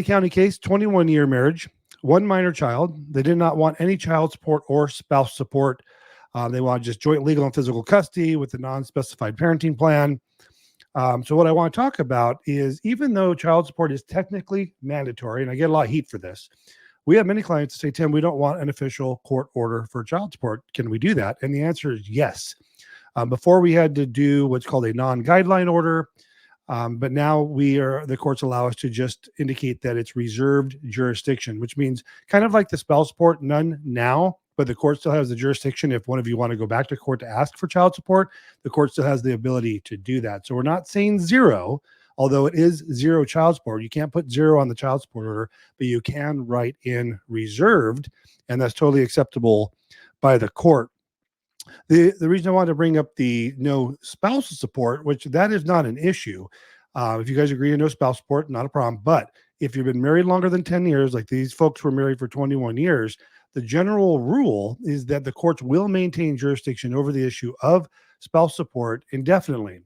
County case, 21-year marriage, one minor child. They did not want any child support or spouse support. They wanted just joint legal and physical custody with a non-specified parenting plan. So what I want to talk about is, even though child support is technically mandatory, and I get a lot of heat for this, we have many clients that say, Tim, we don't want an official court order for child support. Can we do that? And the answer is yes. Before, we had to do what's called a non-guideline order. But now the courts allow us to just indicate that it's reserved jurisdiction, which means kind of like the spouse support, none now, but the court still has the jurisdiction. If one of you want to go back to court to ask for child support, the court still has the ability to do that. So we're not saying zero, although it is zero child support. You can't put zero on the child support order, but you can write in reserved, and that's totally acceptable by the court. The reason I wanted to bring up the no spousal support, which that is not an issue. If you guys agree to no spouse support, not a problem. But if you've been married longer than 10 years, like these folks were married for 21 years, the general rule is that the courts will maintain jurisdiction over the issue of spouse support indefinitely.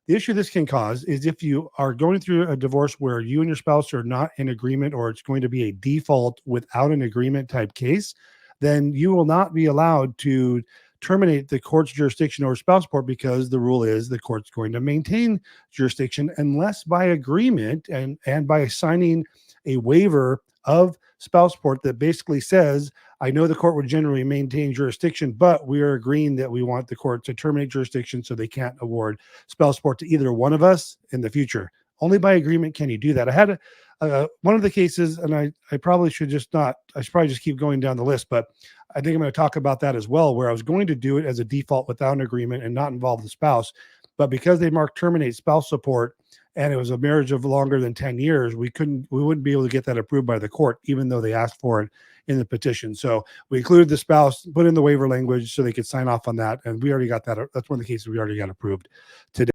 The issue this can cause is if you are going through a divorce where you and your spouse are not in agreement, or it's going to be a default without an agreement type case, then you will not be allowed to terminate the court's jurisdiction over spouse support, because the rule is the court's going to maintain jurisdiction unless by agreement and by signing a waiver of spouse support that basically says, I know the court would generally maintain jurisdiction, but we are agreeing that we want the court to terminate jurisdiction so they can't award spouse support to either one of us in the future. Only by agreement can you do that. I had one of the cases, and I probably should just not, I should probably just keep going down the list, but I think I'm going to talk about that as well, where I was going to do it as a default without an agreement and not involve the spouse. But because they marked terminate spouse support and it was a marriage of longer than 10 years, we wouldn't be able to get that approved by the court, even though they asked for it in the petition. So we included the spouse, put in the waiver language so they could sign off on that. And we already got that. That's one of the cases we already got approved today.